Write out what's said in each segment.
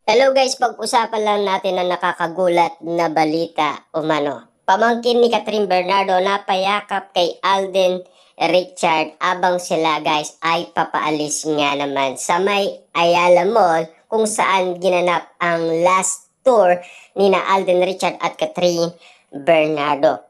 Hello guys, pag-usapan lang natin ang nakakagulat na balita umano. Pamangkin ni Catherine Bernardo na payakap kay Alden Richard abang sila guys ay papaalis nga naman sa may Ayala Mall kung saan ginanap ang last tour ni na Alden Richard at Catherine Bernardo.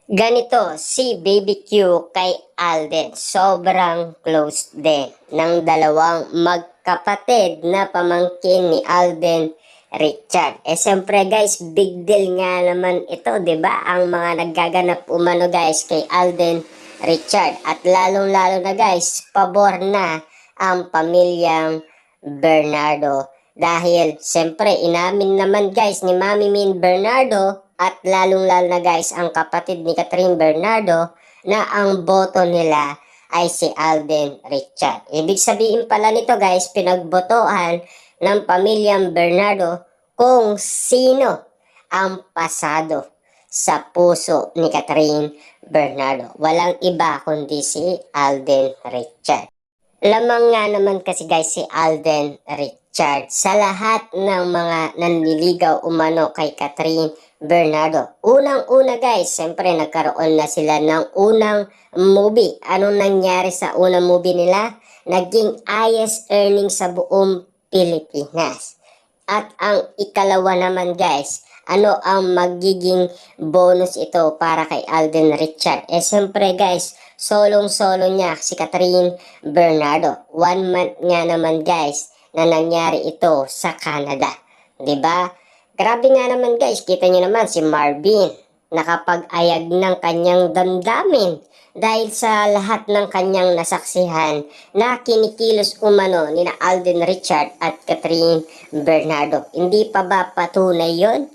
Ganito si Baby Q kay Alden. Sobrang close din ng dalawang magkapatid na pamangkin ni Alden Richard. Siyempre guys, big deal nga naman ito, 'di ba? Ang mga naggaganap umano guys kay Alden Richard at lalong-lalo na guys, pabor na ang pamilyang Bernardo. Dahil siyempre inamin naman guys ni Mami Min Bernardo at lalong-lalo na guys ang kapatid ni Catherine Bernardo na ang boto nila ay si Alden Richard. Ibig sabihin pala nito guys, pinagbotohan ng pamilyang Bernardo kung sino ang pasado sa puso ni Catherine Bernardo. Walang iba kundi si Alden Richard. Lamang nga naman kasi guys si Alden Richard sa lahat ng mga nanliligaw umano kay Catherine Bernardo. Unang-una guys, siyempre nagkaroon na sila ng unang movie. Anong nangyari sa unang movie nila? Naging highest earning sa buong Pilipinas. At ang ikalawa naman guys, ano ang magiging bonus ito para kay Alden Richard? Siyempre guys, solong-solo niya si Catherine Bernardo. 1 month nga naman guys na nangyari ito sa Canada. 'Di ba? Grabe nga naman guys, kita niyo naman si Marvin nakapag-ayag ng kanyang damdamin dahil sa lahat ng kanyang nasaksihan na kinikilos umano ni na Alden Richard at Catherine Bernardo. Hindi pa ba patunay yon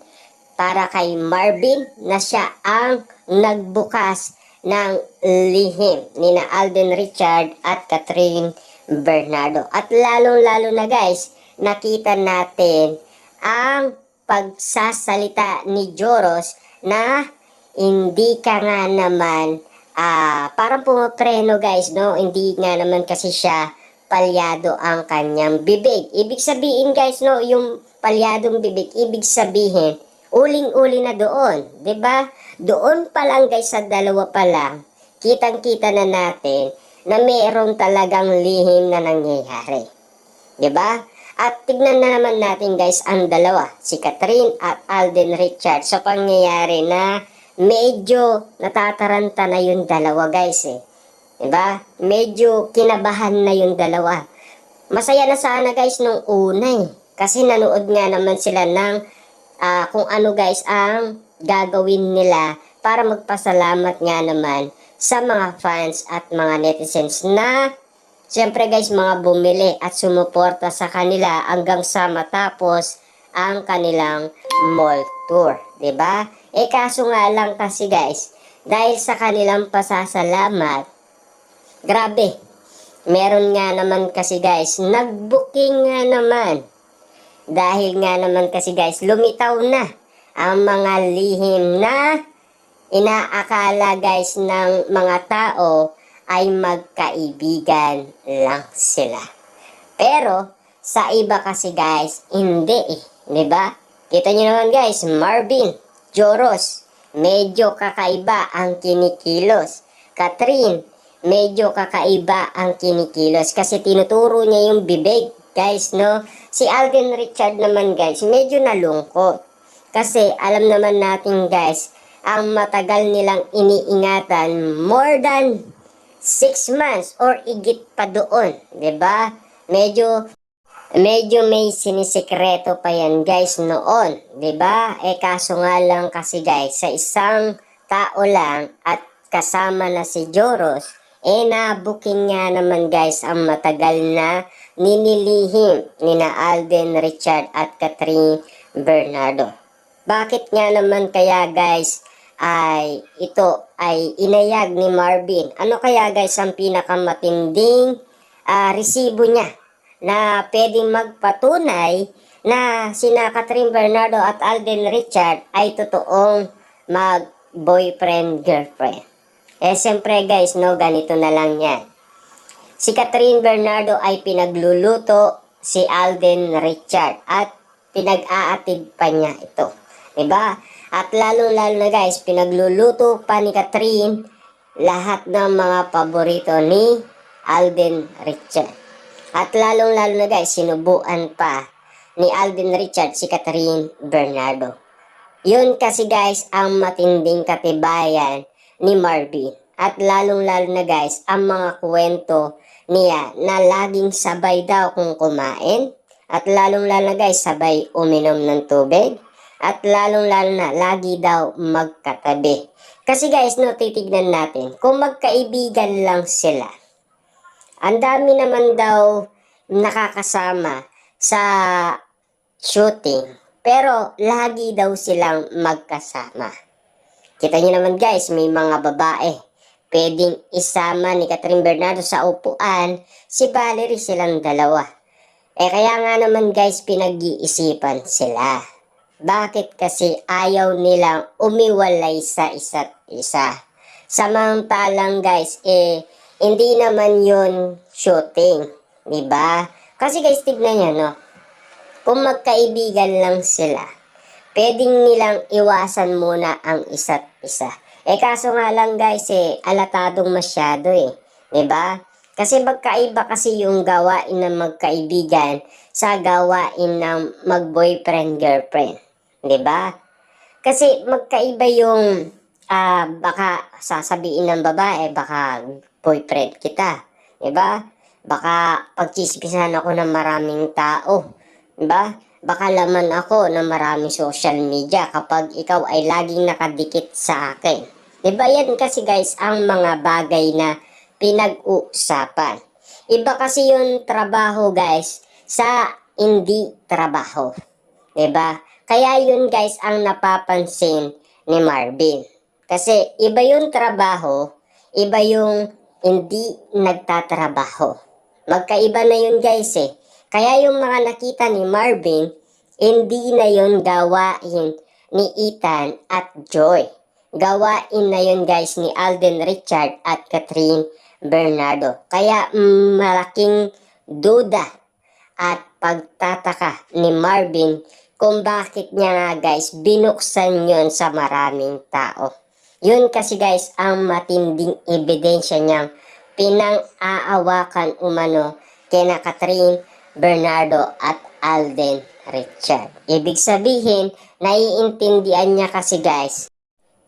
para kay Marvin na siya ang nagbukas ng lihim ni na Alden Richard at Catherine Bernardo? At lalong-lalo na guys, nakita natin ang pagsasalita ni Joros na hindi ka nga naman parang pumapreno guys, no? Hindi nga naman kasi siya palyado ang kanyang bibig. Ibig sabihin guys, no, yung palyadong bibig, ibig sabihin uling-uli na doon, 'di ba? Doon pa lang guys sa dalawa pa lang, kitang-kita na natin na mayroon talagang lihim na nangyayari. 'Di ba? At tignan na naman natin guys ang dalawa, si Catherine at Alden Richard sa pangyayari na medyo natataranta na yung dalawa guys eh. 'Di ba? Medyo kinabahan na yung dalawa. Masaya na sana guys nung una eh. Kasi nanood nga naman sila ng kung ano guys ang gagawin nila para magpasalamat nga naman sa mga fans at mga netizens na siyempre guys mga bumili at sumuporta sa kanila hanggang sa matapos ang kanilang mall tour, 'di ba? Kaso nga lang kasi guys, dahil sa kanilang pasasalamat, grabe. Meron nga naman kasi guys, nag-booking nga naman. Dahil nga naman kasi guys, lumitaw na ang mga lihim na inaakala guys ng mga tao ay magkaibigan lang sila. Pero sa iba kasi guys, hindi eh, 'di ba? Kita niyo naman guys, Marvin, Joros, medyo kakaiba ang kinikilos. Catherine, medyo kakaiba ang kinikilos kasi tinuturo niya yung bibig, guys, no? Si Alden Richard naman guys, medyo nalungkot. Kasi alam naman natin guys, ang matagal nilang iniingatan, more than 6 months or igit pa doon, 'di ba? Medyo may sinisikreto pa yan guys noon, 'di ba? Kaso nga lang kasi guys, sa isang tao lang at kasama na si Joros, na-booking nga naman guys ang matagal na ninilihim ni na Alden Richard at Catherine Bernardo. Bakit nga naman kaya guys ay ito ay inayag ni Marvin? Ano kaya guys ang pinakamatinding resibo niya na pwedeng magpatunay na sina Catherine Bernardo at Alden Richard ay totoong mag-boyfriend-girlfriend? Siyempre guys, no, ganito na lang yan. Si Catherine Bernardo ay pinagluluto si Alden Richard at pinag-aatid pa niya ito. Diba? At lalo-lalo na guys, pinagluluto pa ni Catherine lahat ng mga paborito ni Alden Richard. At lalong-lalo na guys, sinubuan pa ni Alden Richard si Catherine Bernardo. Yun kasi guys, ang matinding katibayan ni Marvin. At lalong-lalo na guys, ang mga kwento niya na laging sabay daw kung kumain. At lalong-lalo na guys, sabay uminom ng tubig. At lalong-lalo na, lagi daw magkatabi. Kasi guys, no, titignan natin, kung magkaibigan lang sila, ang dami naman daw nakakasama sa shooting, pero lagi daw silang magkasama. Kita niyo naman guys, may mga babae pwedeng isama ni Catherine Bernardo sa upuan, si Valerie silang dalawa. Kaya nga naman guys, pinag-iisipan sila. Bakit kasi ayaw nilang umiwalay sa isa't isa? Samantalang guys, hindi naman yun shooting, diba? Kasi guys, tignan nyo, no? Kung magkaibigan lang sila, pwedeng nilang iwasan muna ang isa't isa. Kaso nga lang guys, alatadong masyado diba? Kasi magkaiba kasi yung gawain ng magkaibigan sa gawain ng mag-boyfriend-girlfriend. Diba? Kasi magkaiba yung baka sasabihin ng babae, baka boyfriend kita. Diba? Baka pagchismisan ako ng maraming tao. Diba? Baka laman ako ng maraming social media kapag ikaw ay laging nakadikit sa akin. Diba yan kasi guys ang mga bagay na pinag-uusapan. Iba kasi yung trabaho guys sa hindi trabaho. Diba? Kaya yun guys ang napapansin ni Marvin. Kasi iba yung trabaho, iba yung hindi nagtatrabaho. Magkaiba na yun guys Kaya yung mga nakita ni Marvin, hindi na yun gawain ni Ethan at Joy. Gawain na yun guys ni Alden Richard at Catherine Bernardo. Kaya malaking duda at pagtataka ni Marvin kung bakit niya nga guys binuksan yun sa maraming tao. Yun kasi guys ang matinding ebidensya niyang pinang-aawakan umano kina Catherine Bernardo at Alden Richard. Ibig sabihin, naiintindihan niya kasi guys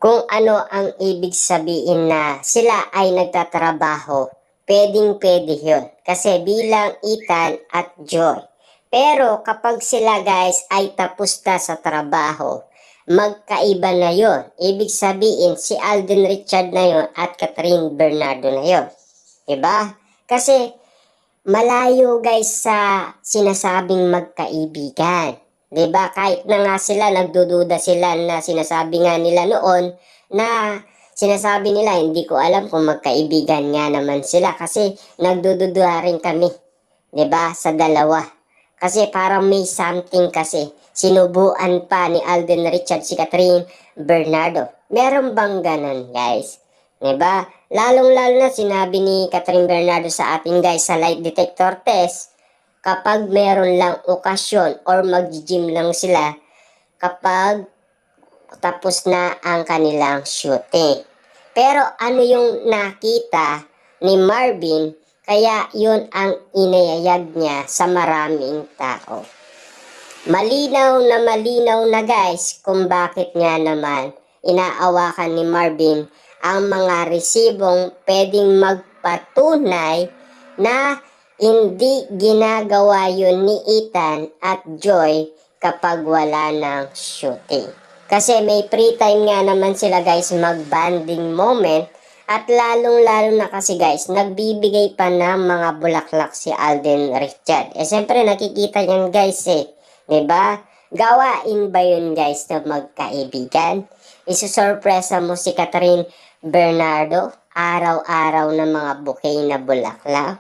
kung ano ang ibig sabihin na sila ay nagtatrabaho. Pwedeng-pwede yun. Kasi bilang Ethan at Joy. Pero kapag sila guys ay tapos na sa trabaho, magkaiba na yon. Ibig sabihin si Alden Richard na yon at Catherine Bernardo na yon. Diba? Kasi malayo guys sa sinasabing magkaibigan. Diba? Kahit na nga sila, nagdududa sila na sinasabi nga nila noon na sinasabi nila, hindi ko alam kung magkaibigan nga naman sila kasi nagdududa rin kami. Diba? Sa dalawa. Kasi parang may something kasi. Sinubuan pa ni Alden Richard si Catherine Bernardo. Meron bang ganun guys? Diba? Lalong-lalo na sinabi ni Catherine Bernardo sa atin guys sa lie detector test, kapag meron lang okasyon or mag-gym lang sila kapag tapos na ang kanilang shooting. Pero ano yung nakita ni Marvin kaya yun ang inayayag niya sa maraming tao. Malinaw na guys kung bakit nga naman inaawakan ni Marvin ang mga resibong pwedeng magpatunay na hindi ginagawa yun ni Ethan at Joy kapag wala ng shooting. Kasi may free time nga naman sila guys mag-bonding moment at lalong-lalo na kasi guys nagbibigay pa ng mga bulaklak si Alden Richard. Siyempre nakikita niyan guys diba? Gawain ba yun guys na magkaibigan? Isusurpresa mo si Catherine Bernardo araw-araw ng mga bouquet na bulaklak?